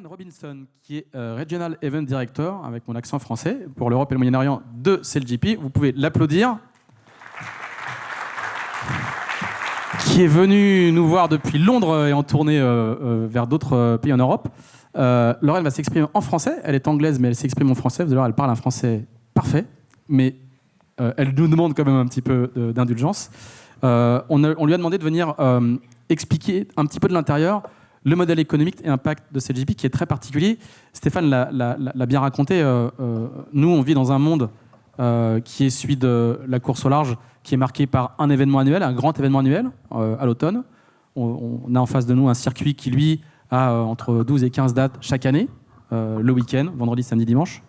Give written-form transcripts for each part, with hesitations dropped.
Robinson, qui est Regional Event Director, avec mon accent français, pour l'Europe et le Moyen-Orient de CLJP. Vous pouvez l'applaudir. Qui est venu nous voir depuis Londres et en tournée vers d'autres pays en Europe. Laurel va s'exprimer en français. Elle est anglaise, mais elle s'exprime en français. Vous allez voir, elle parle un français parfait, mais elle nous demande quand même un petit peu d'indulgence. On lui a demandé de venir expliquer un petit peu de l'intérieur le modèle économique et impact de CLJP qui est très particulier. Stéphane l'a bien raconté. Nous, on vit dans un monde qui est celui de la course au large, qui est marqué par un événement annuel, un grand événement annuel à l'automne. On a en face de nous un circuit qui, lui, a entre 12 et 15 dates chaque année, le week-end, vendredi, samedi, dimanche.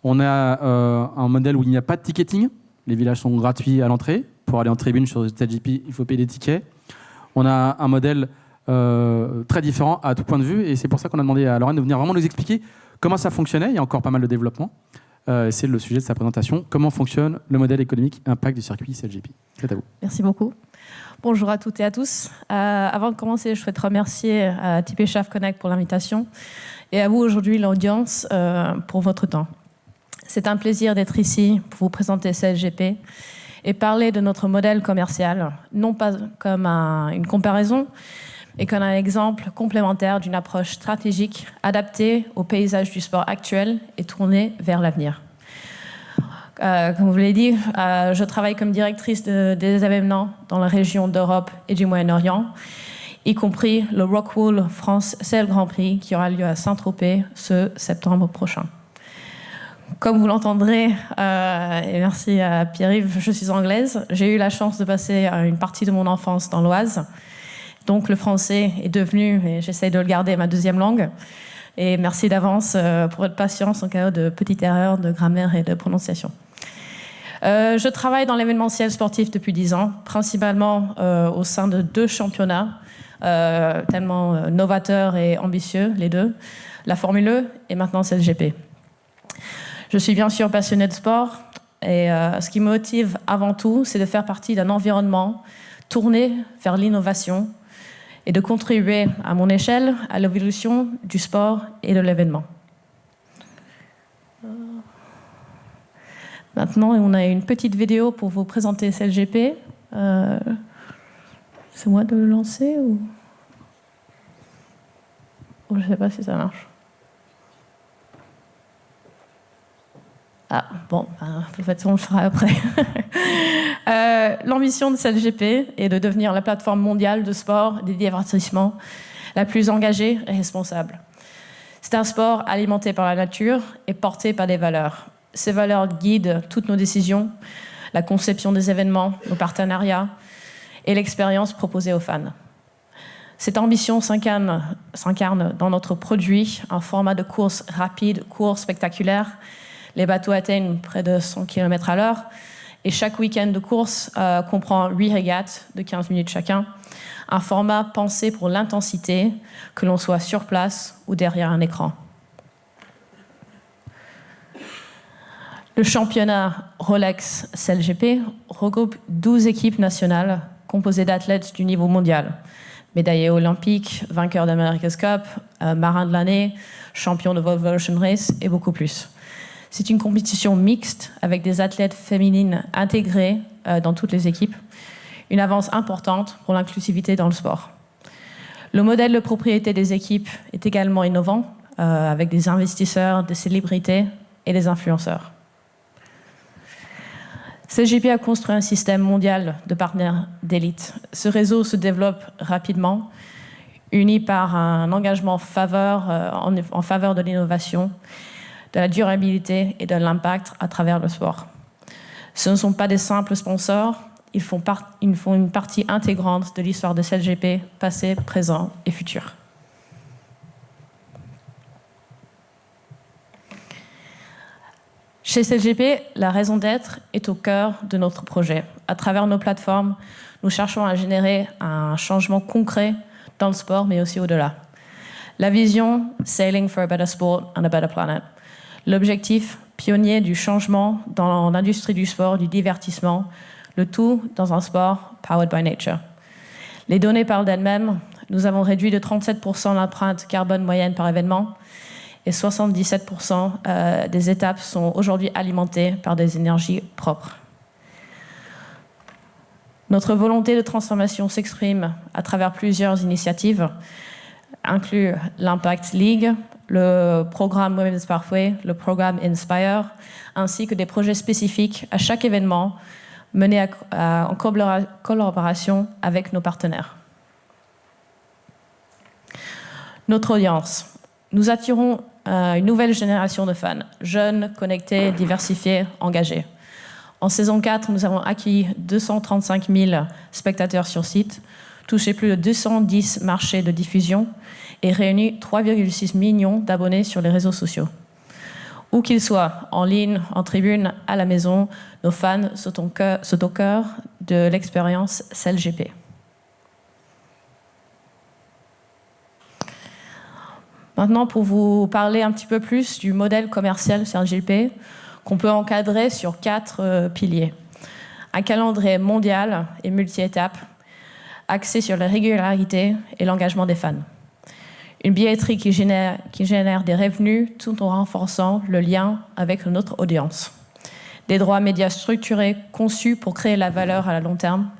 On a un modèle où il n'y a pas de ticketing. Les villages sont gratuits à l'entrée. Pour aller en tribune sur CLJP, il faut payer des tickets. On a un modèle très différent à tout point de vue, et c'est pour ça qu'on a demandé à Lorraine de venir vraiment nous expliquer comment ça fonctionnait. Il y a encore pas mal de développement. C'est le sujet de sa présentation. Comment fonctionne le modèle économique impact du circuit CLJP? C'est à vous. Merci beaucoup. Bonjour à toutes et à tous. Avant de commencer, je souhaite remercier TP Chef Connect pour l'invitation et à vous aujourd'hui, l'audience, pour votre temps. C'est un plaisir d'être ici pour vous présenter CLJP et parler de notre modèle commercial, non pas comme une comparaison, mais comme un exemple complémentaire d'une approche stratégique adaptée au paysage du sport actuel et tournée vers l'avenir. Comme vous l'avez dit, je travaille comme directrice des événements dans la région d'Europe et du Moyen-Orient, y compris le Rockwool France Sail Grand Prix qui aura lieu à Saint-Tropez ce septembre prochain. Comme vous l'entendrez, et merci à Pierre-Yves, je suis anglaise. J'ai eu la chance de passer une partie de mon enfance dans l'Oise. Donc le français est devenu, et j'essaie de le garder, ma deuxième langue. Et merci d'avance pour votre patience en cas de petites erreurs de grammaire et de prononciation. Je travaille dans l'événementiel sportif depuis 10 ans, principalement au sein de 2 championnats, tellement novateurs et ambitieux, les deux, la Formule E et maintenant CLJP. Je suis bien sûr passionnée de sport et ce qui me motive avant tout, c'est de faire partie d'un environnement tourné vers l'innovation et de contribuer à mon échelle à l'évolution du sport et de l'événement. Maintenant, on a une petite vidéo pour vous présenter CLJP. C'est moi de le lancer ou je ne sais pas si ça marche. Ah, bon, de toute façon, on le fera après. L'ambition de CLJP est de devenir la plateforme mondiale de sport et des divertissements la plus engagée et responsable. C'est un sport alimenté par la nature et porté par des valeurs. Ces valeurs guident toutes nos décisions, la conception des événements, nos partenariats et l'expérience proposée aux fans. Cette ambition s'incarne dans notre produit, un format de course rapide, court, spectaculaire. Les bateaux atteignent près de 100 km à l'heure et chaque week-end de course comprend 8 régates de 15 minutes chacun. Un format pensé pour l'intensité, que l'on soit sur place ou derrière un écran. Le championnat Rolex CLJP regroupe 12 équipes nationales composées d'athlètes du niveau mondial. Médaillés olympiques, vainqueurs d'America's Cup, marins de l'année, champions de Volvo Ocean Race et beaucoup plus. C'est une compétition mixte avec des athlètes féminines intégrées dans toutes les équipes. Une avance importante pour l'inclusivité dans le sport. Le modèle de propriété des équipes est également innovant, avec des investisseurs, des célébrités et des influenceurs. CLJP a construit un système mondial de partenaires d'élite. Ce réseau se développe rapidement, uni par un engagement en faveur de l'innovation, de la durabilité et de l'impact à travers le sport. Ce ne sont pas des simples sponsors, ils font une partie intégrante de l'histoire de CLJP, passé, présent et futur. Chez CLJP, la raison d'être est au cœur de notre projet. À travers nos plateformes, nous cherchons à générer un changement concret dans le sport, mais aussi au-delà. La vision, Sailing for a better sport and a better planet. L'objectif, pionnier du changement dans l'industrie du sport, du divertissement, le tout dans un sport powered by nature. Les données parlent d'elles-mêmes. nous avons réduit de 37% l'empreinte carbone moyenne par événement et 77% des étapes sont aujourd'hui alimentées par des énergies propres. Notre volonté de transformation s'exprime à travers plusieurs initiatives, inclut l'Impact League, le programme Women's Pathway, le programme Inspire, ainsi que des projets spécifiques à chaque événement menés en collaboration avec nos partenaires. Notre audience. Nous attirons une nouvelle génération de fans, jeunes, connectés, diversifiés, engagés. En saison 4, nous avons accueilli 235 000 spectateurs sur site, touché plus de 210 marchés de diffusion et réuni 3,6 millions d'abonnés sur les réseaux sociaux. Où qu'ils soient, en ligne, en tribune, à la maison, nos fans sont au cœur de l'expérience CELGP. Maintenant, pour vous parler un petit peu plus du modèle commercial CELGP, qu'on peut encadrer sur 4 piliers. Un calendrier mondial et multi-étapes, axé sur la régularité et l'engagement des fans. Une billetterie qui génère des revenus tout en renforçant le lien avec notre audience. Des droits médias structurés conçus pour créer la valeur à long terme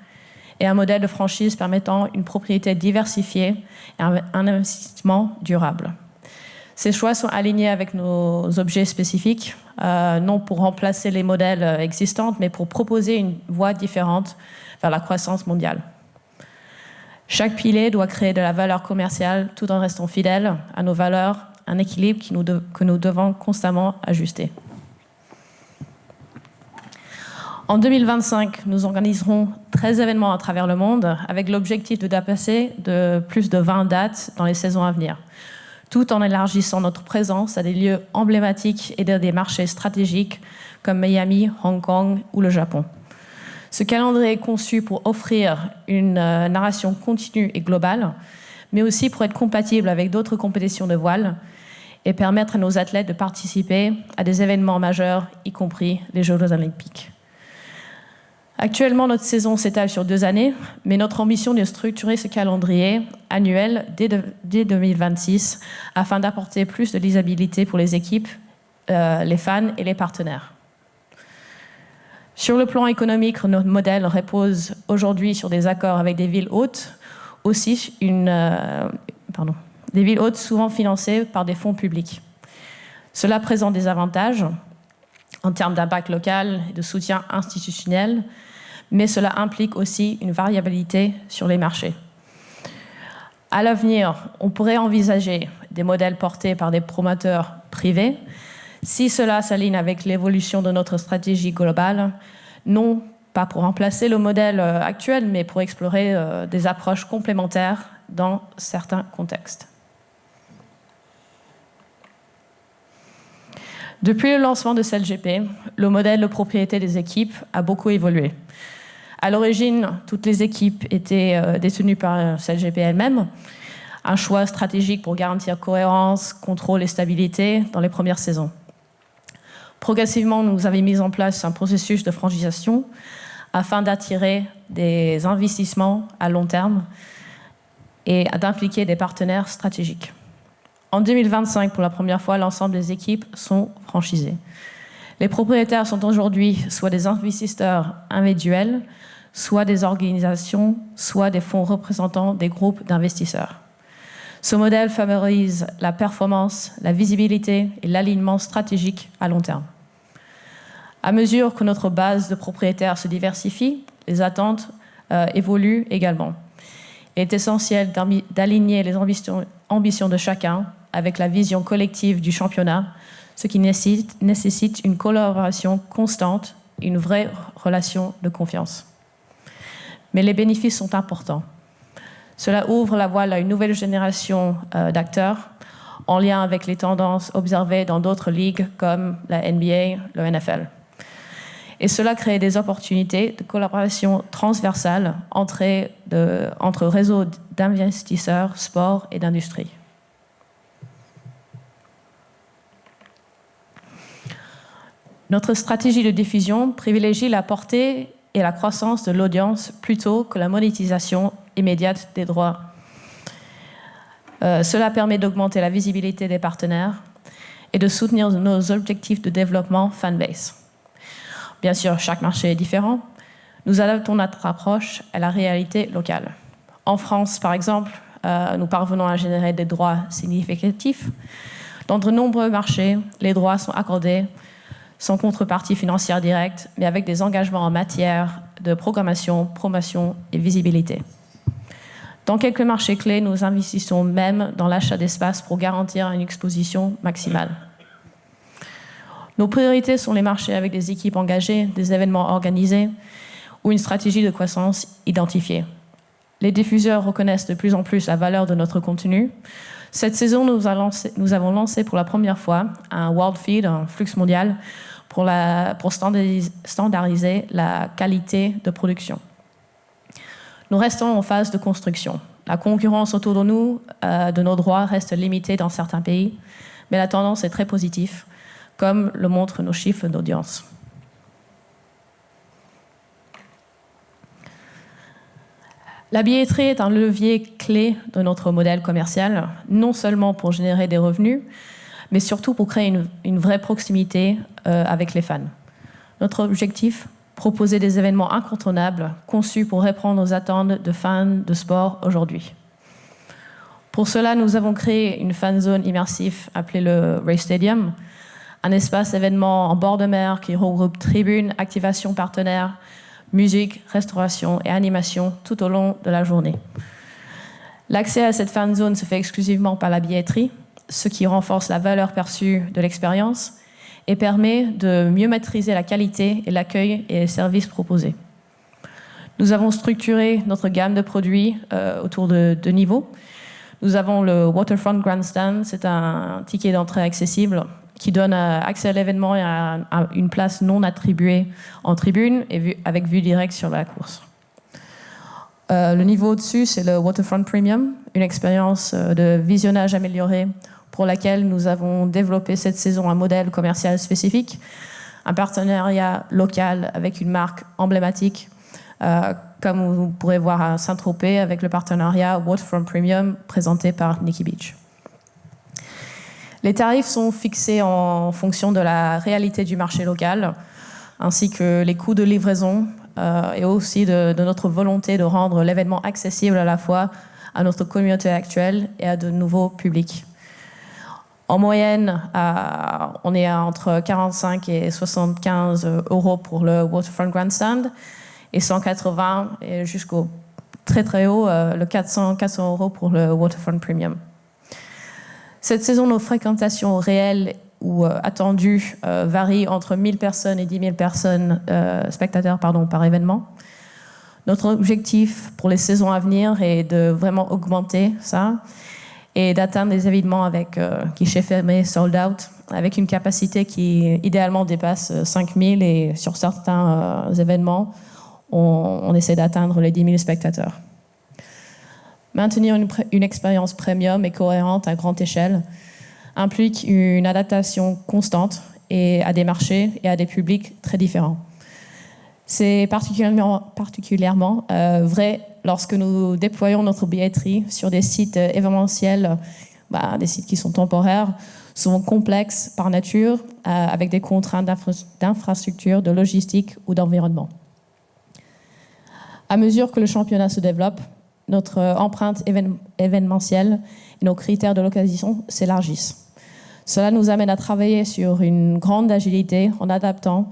et un modèle de franchise permettant une propriété diversifiée et un investissement durable. Ces choix sont alignés avec nos objets spécifiques, non pour remplacer les modèles existants, mais pour proposer une voie différente vers la croissance mondiale. Chaque pilier doit créer de la valeur commerciale tout en restant fidèle à nos valeurs, un équilibre que nous devons constamment ajuster. En 2025, nous organiserons 13 événements à travers le monde avec l'objectif de dépasser de plus de 20 dates dans les saisons à venir, tout en élargissant notre présence à des lieux emblématiques et dans des marchés stratégiques comme Miami, Hong Kong ou le Japon. Ce calendrier est conçu pour offrir une narration continue et globale, mais aussi pour être compatible avec d'autres compétitions de voile et permettre à nos athlètes de participer à des événements majeurs, y compris les Jeux olympiques. Actuellement, notre saison s'étale sur 2 années, mais notre ambition est de structurer ce calendrier annuel dès 2026 afin d'apporter plus de lisibilité pour les équipes, les fans et les partenaires. Sur le plan économique, notre modèle repose aujourd'hui sur des accords avec des villes hôtes, des villes hôtes souvent financées par des fonds publics. Cela présente des avantages en termes d'impact local et de soutien institutionnel, mais cela implique aussi une variabilité sur les marchés. À l'avenir, on pourrait envisager des modèles portés par des promoteurs privés, si cela s'aligne avec l'évolution de notre stratégie globale, non pas pour remplacer le modèle actuel, mais pour explorer des approches complémentaires dans certains contextes. Depuis le lancement de CELGP, le modèle de propriété des équipes a beaucoup évolué. À l'origine, toutes les équipes étaient détenues par CELGP elle-même, un choix stratégique pour garantir cohérence, contrôle et stabilité dans les premières saisons. Progressivement, nous avons mis en place un processus de franchisation afin d'attirer des investissements à long terme et d'impliquer des partenaires stratégiques. En 2025, pour la première fois, l'ensemble des équipes sont franchisées. Les propriétaires sont aujourd'hui soit des investisseurs individuels, soit des organisations, soit des fonds représentant des groupes d'investisseurs. Ce modèle favorise la performance, la visibilité et l'alignement stratégique à long terme. À mesure que notre base de propriétaires se diversifie, les attentes évoluent également. Il est essentiel d'aligner les ambitions de chacun avec la vision collective du championnat, ce qui nécessite une collaboration constante et une vraie relation de confiance. Mais les bénéfices sont importants. Cela ouvre la voie à une nouvelle génération d'acteurs en lien avec les tendances observées dans d'autres ligues comme la NBA, le NFL. Et cela crée des opportunités de collaboration transversale entre réseaux d'investisseurs, sport et d'industrie. Notre stratégie de diffusion privilégie la portée et la croissance de l'audience plutôt que la monétisation immédiate des droits. Cela permet d'augmenter la visibilité des partenaires et de soutenir nos objectifs de développement fanbase. Bien sûr, chaque marché est différent. Nous adaptons notre approche à la réalité locale. En France, par exemple, nous parvenons à générer des droits significatifs. Dans de nombreux marchés, les droits sont accordés sans contrepartie financière directe, mais avec des engagements en matière de programmation, promotion et visibilité. Dans quelques marchés clés, nous investissons même dans l'achat d'espace pour garantir une exposition maximale. Nos priorités sont les marchés avec des équipes engagées, des événements organisés ou une stratégie de croissance identifiée. Les diffuseurs reconnaissent de plus en plus la valeur de notre contenu. Cette saison, nous avons lancé pour la première fois un World Feed, un flux mondial, pour standardiser la qualité de production. Nous restons en phase de construction. La concurrence autour de nous, de nos droits, reste limitée dans certains pays, mais la tendance est très positive, comme le montrent nos chiffres d'audience. La billetterie est un levier clé de notre modèle commercial, non seulement pour générer des revenus, mais surtout pour créer une vraie proximité avec les fans. Notre objectif, proposer des événements incontournables conçus pour répondre aux attentes de fans de sport aujourd'hui. Pour cela, nous avons créé une fan zone immersive appelée le Race Stadium, un espace événement en bord de mer qui regroupe tribunes, activations partenaires, musique, restauration et animation tout au long de la journée. L'accès à cette fan zone se fait exclusivement par la billetterie, ce qui renforce la valeur perçue de l'expérience et permet de mieux maîtriser la qualité et l'accueil et les services proposés. Nous avons structuré notre gamme de produits autour de 2 niveaux. Nous avons le Waterfront Grandstand, c'est un ticket d'entrée accessible qui donne accès à l'événement et à une place non attribuée en tribune et avec vue directe sur la course. Le niveau au-dessus, c'est le Waterfront Premium, une expérience de visionnage améliorée pour laquelle nous avons développé cette saison un modèle commercial spécifique, un partenariat local avec une marque emblématique, comme vous pourrez voir à Saint-Tropez avec le partenariat Waterfront Premium présenté par Nikki Beach. Les tarifs sont fixés en fonction de la réalité du marché local, ainsi que les coûts de livraison et aussi de notre volonté de rendre l'événement accessible à la fois à notre communauté actuelle et à de nouveaux publics. En moyenne, on est entre 45 et 75 euros pour le Waterfront Grandstand et 180 et jusqu'au très très haut, le 400 euros pour le Waterfront Premium. Cette saison, nos fréquentations réelles ou attendues varient entre 1000 personnes et 10 000 spectateurs par événement. Notre objectif pour les saisons à venir est de vraiment augmenter ça et d'atteindre des événements avec guichet fermé, sold out, avec une capacité qui idéalement dépasse 5000 et sur certains événements, on essaie d'atteindre les 10 000 spectateurs. Maintenir une expérience premium et cohérente à grande échelle implique une adaptation constante et à des marchés et à des publics très différents. C'est particulièrement vrai lorsque nous déployons notre billetterie sur des sites événementiels, des sites qui sont temporaires, souvent complexes par nature, avec des contraintes d'infrastructure, de logistique ou d'environnement. À mesure que le championnat se développe, notre empreinte événementielle et nos critères de localisation s'élargissent. Cela nous amène à travailler sur une grande agilité en adaptant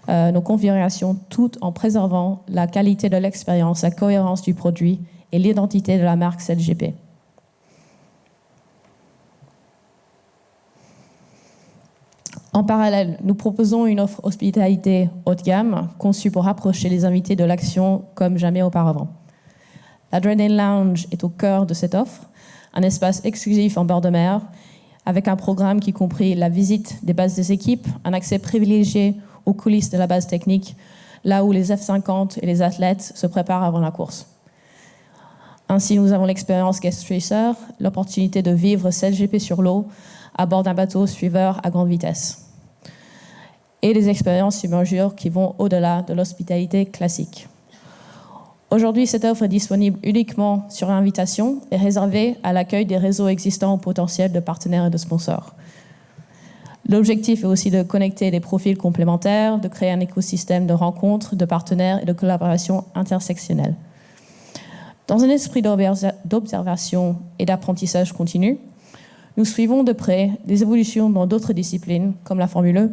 nos configurations tout en préservant la qualité de l'expérience, la cohérence du produit et l'identité de la marque SailGP. En parallèle, nous proposons une offre hospitalité haut de gamme conçue pour rapprocher les invités de l'action comme jamais auparavant. L'Adrenaline Lounge est au cœur de cette offre, un espace exclusif en bord de mer, avec un programme qui comprit la visite des bases des équipes, un accès privilégié aux coulisses de la base technique, là où les F50 et les athlètes se préparent avant la course. Ainsi, nous avons l'expérience Guest Racer, l'opportunité de vivre SailGP sur l'eau à bord d'un bateau suiveur à grande vitesse. Et les expériences submergures qui vont au-delà de l'hospitalité classique. Aujourd'hui, cette offre est disponible uniquement sur invitation et réservée à l'accueil des réseaux existants au potentiel de partenaires et de sponsors. L'objectif est aussi de connecter des profils complémentaires, de créer un écosystème de rencontres, de partenaires et de collaboration intersectionnelle. Dans un esprit d'observation et d'apprentissage continu, nous suivons de près des évolutions dans d'autres disciplines, comme la Formule E,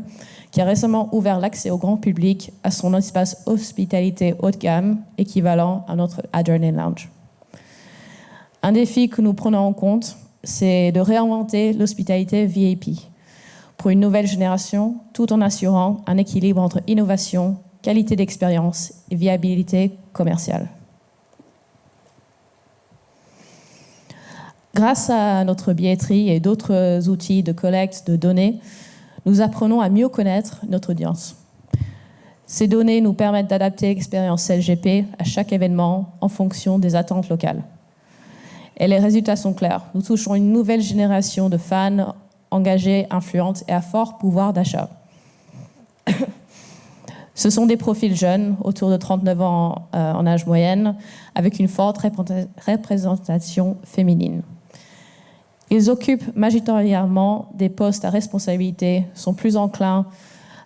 qui a récemment ouvert l'accès au grand public à son espace hospitalité haut de gamme, équivalent à notre Adrenaline Lounge. Un défi que nous prenons en compte, c'est de réinventer l'hospitalité VIP pour une nouvelle génération, tout en assurant un équilibre entre innovation, qualité d'expérience et viabilité commerciale. Grâce à notre billetterie et d'autres outils de collecte de données, nous apprenons à mieux connaître notre audience. Ces données nous permettent d'adapter l'expérience CLGP à chaque événement en fonction des attentes locales. Et les résultats sont clairs. Nous touchons une nouvelle génération de fans engagés, influentes et à fort pouvoir d'achat. Ce sont des profils jeunes, autour de 39 ans en âge moyenne, avec une forte représentation féminine. Ils occupent majoritairement des postes à responsabilité, sont plus enclins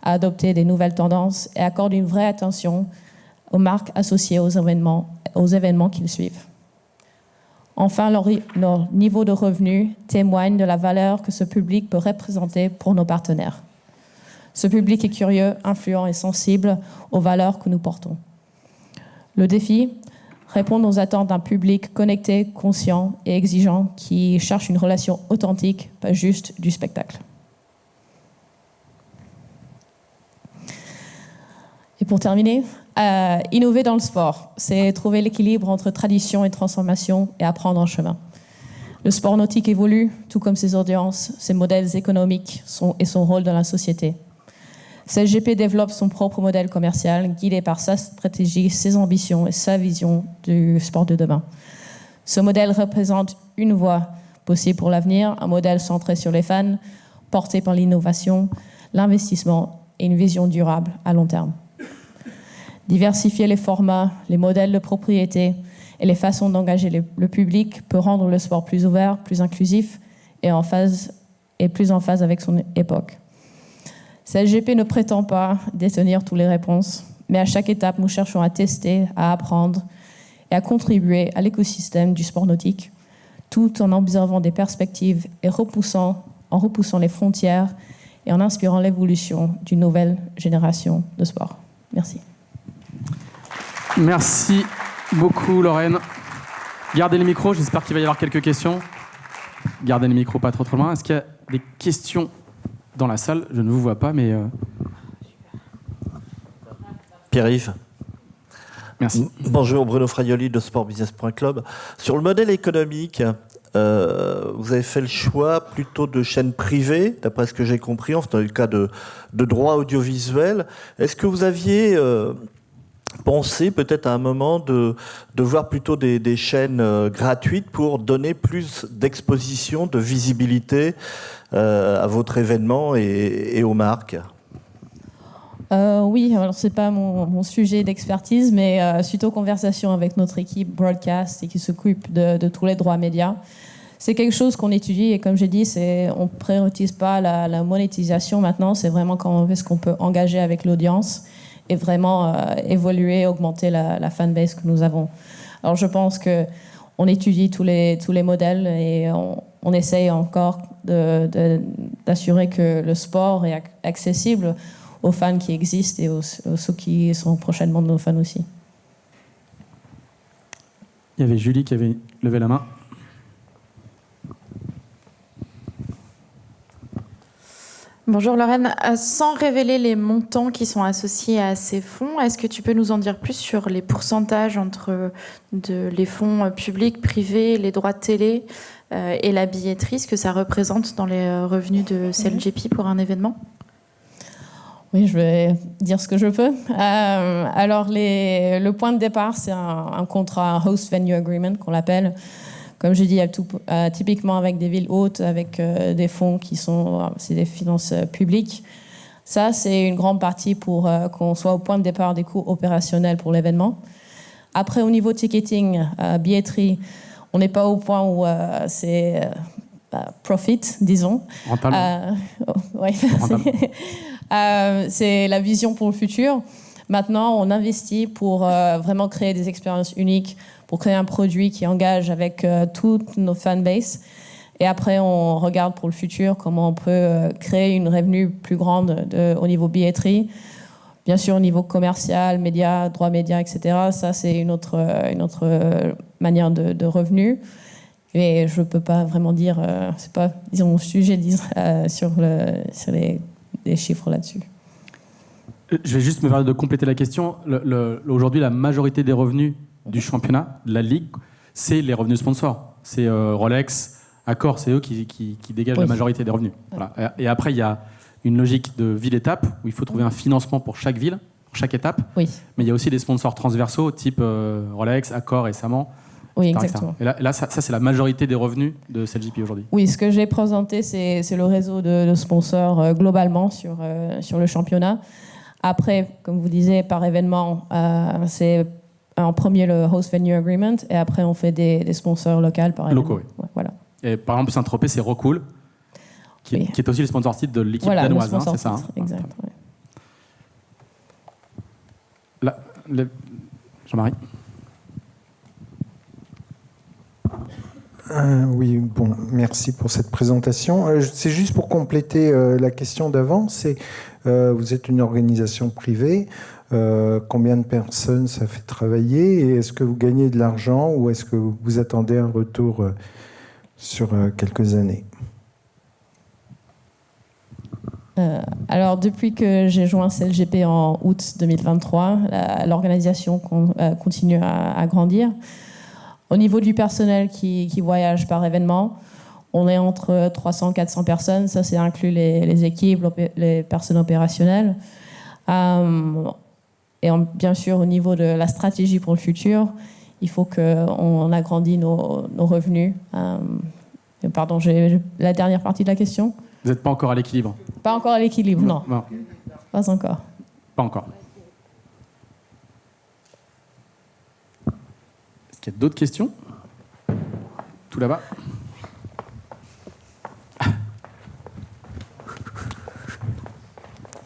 à adopter des nouvelles tendances et accordent une vraie attention aux marques associées aux événements qu'ils suivent. Enfin, leur niveau de revenu témoigne de la valeur que ce public peut représenter pour nos partenaires. Ce public est curieux, influent et sensible aux valeurs que nous portons. Le défi, répondre aux attentes d'un public connecté, conscient et exigeant qui cherche une relation authentique, pas juste du spectacle. Et pour terminer, innover dans le sport, c'est trouver l'équilibre entre tradition et transformation et apprendre en chemin. Le sport nautique évolue, tout comme ses audiences, ses modèles économiques et son rôle dans la société. CLGP développe son propre modèle commercial, guidé par sa stratégie, ses ambitions et sa vision du sport de demain. Ce modèle représente une voie possible pour l'avenir, un modèle centré sur les fans, porté par l'innovation, l'investissement et une vision durable à long terme. Diversifier les formats, les modèles de propriété et les façons d'engager le public peut rendre le sport plus ouvert, plus inclusif et plus en phase avec son époque. CLGP ne prétend pas détenir toutes les réponses, mais à chaque étape, nous cherchons à tester, à apprendre et à contribuer à l'écosystème du sport nautique, tout en observant des perspectives et en repoussant les frontières et en inspirant l'évolution d'une nouvelle génération de sport. Merci. Merci beaucoup, Lorraine. Gardez le micro, j'espère qu'il va y avoir quelques questions. Gardez le micro pas trop loin. Est-ce qu'il y a des questions dans la salle? Je ne vous vois pas, mais... Pierre-Yves. Merci. Bonjour, Bruno Fraioli de sportbusiness.club. Sur le modèle économique, vous avez fait le choix plutôt de chaînes privées, d'après ce que j'ai compris, en dans le cas de droits audiovisuels. Est-ce que vous aviez pensé peut-être à un moment de voir plutôt des chaînes gratuites pour donner plus d'exposition, de visibilité à votre événement et aux marques? Oui, alors c'est pas mon sujet d'expertise, mais suite aux conversations avec notre équipe broadcast et qui s'occupe de tous les droits médias, c'est quelque chose qu'on étudie et comme j'ai dit, on ne priorise pas la monétisation maintenant, c'est vraiment comment est-ce qu'on peut engager avec l'audience et vraiment évoluer, augmenter la fanbase que nous avons. Alors je pense qu'on étudie tous les modèles et on essaye encore d'assurer que le sport est accessible aux fans qui existent et aux ceux qui sont prochainement nos fans aussi. Il y avait Julie qui avait levé la main. Bonjour Lorraine, sans révéler les montants qui sont associés à ces fonds, est-ce que tu peux nous en dire plus sur les pourcentages entre les fonds publics, privés, les droits de télé et la billetterie, ce que ça représente dans les revenus de CLGP pour un événement ? Oui, je vais dire ce que je peux. Alors, le point de départ, c'est un contrat, un host venue agreement qu'on l'appelle. Comme je dis, typiquement avec des villes hautes, avec des fonds c'est des finances publiques. Ça, c'est une grande partie pour qu'on soit au point de départ des coûts opérationnels pour l'événement. Après, au niveau ticketing, billetterie, on n'est pas au point où c'est profit, disons. Rentable. Ouais, c'est la vision pour le futur. Maintenant, on investit pour vraiment créer des expériences uniques, pour créer un produit qui engage avec toutes nos fanbases. Et après, on regarde pour le futur comment on peut créer une revenu plus grande au niveau billetterie. Bien sûr, au niveau commercial, médias, droits médias, etc. Ça, c'est une autre manière de revenu. Mais je ne peux pas vraiment dire, c'est pas, disons, mon sujet sur les chiffres là-dessus. Je vais juste me permettre de compléter la question. Aujourd'hui, la majorité des revenus du championnat, de la Ligue, c'est les revenus sponsors. C'est Rolex, Accor, c'est eux qui dégagent la majorité des revenus. Voilà. Et après, il y a une logique de ville-étape où il faut trouver un financement pour chaque ville, pour chaque étape. Oui. Mais il y a aussi des sponsors transversaux, type Rolex, Accor récemment. Oui, etc. exactement. Et là ça, c'est la majorité des revenus de CLJP aujourd'hui. Oui, ce que j'ai présenté, c'est le réseau de sponsors globalement sur le championnat. Après, comme vous disiez, par événement, c'est en premier le Host Venue Agreement et après on fait des sponsors locaux par événement. Locaux, oui. Ouais, voilà. Et par exemple, Saint-Tropez, c'est Rockwool, qui est aussi le sponsor titre de l'équipe danoise, le c'est ça exact. Ouais. Là, Jean-Marie. Oui, bon, merci pour cette présentation. C'est juste pour compléter la question d'avant. Vous êtes une organisation privée. Combien de personnes ça fait travailler? Et est-ce que vous gagnez de l'argent ou est-ce que vous attendez un retour sur quelques années? Alors, depuis que j'ai joint CLJP en août 2023, l'organisation continue à grandir. Au niveau du personnel qui voyage par événement, on est entre 300 et 400 personnes. Ça, c'est inclus les équipes, les personnes opérationnelles. Et bien sûr, au niveau de la stratégie pour le futur, il faut qu'on agrandisse nos revenus. Pardon, j'ai la dernière partie de la question. Vous n'êtes pas encore à l'équilibre? Pas encore à l'équilibre, non. Pas encore. Pas encore. Est-ce qu'il y a d'autres questions? Tout là-bas.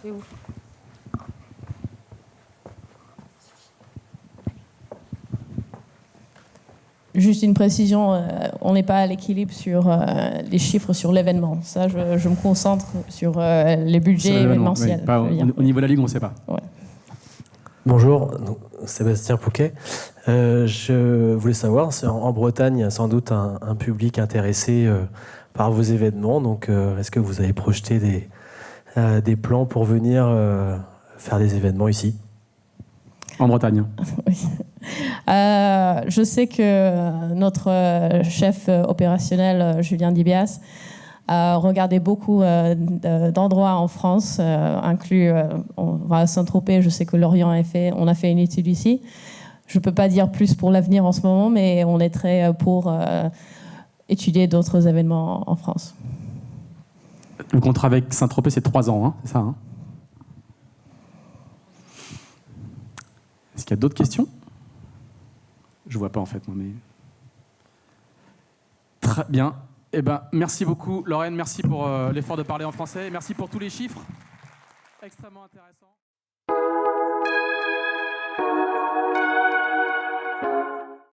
C'est où? Juste une précision, on n'est pas à l'équilibre sur les chiffres sur l'événement. Ça, je me concentre sur les budgets événementiels. Oui, pas au niveau de la Ligue, on ne sait pas. Ouais. Bonjour, Sébastien Pouquet. Je voulais savoir, en Bretagne, il y a sans doute un public intéressé par vos événements. Donc, est-ce que vous avez projeté des plans pour venir faire des événements ici? En Bretagne. Oui. Je sais que notre chef opérationnel, Julien Dibias, a regardé beaucoup d'endroits en France, inclus on va à Saint-Tropez. Je sais que Lorient on a fait une étude ici. Je ne peux pas dire plus pour l'avenir en ce moment, mais on est très pour étudier d'autres événements en France. Le contrat avec Saint-Tropez, c'est 3 ans, hein, c'est ça, hein? Est-ce qu'il y a d'autres questions? Je ne vois pas en fait, moi, mais... Très bien. Eh ben, merci beaucoup, Lorraine. Merci pour l'effort de parler en français. Merci pour tous les chiffres extrêmement intéressants.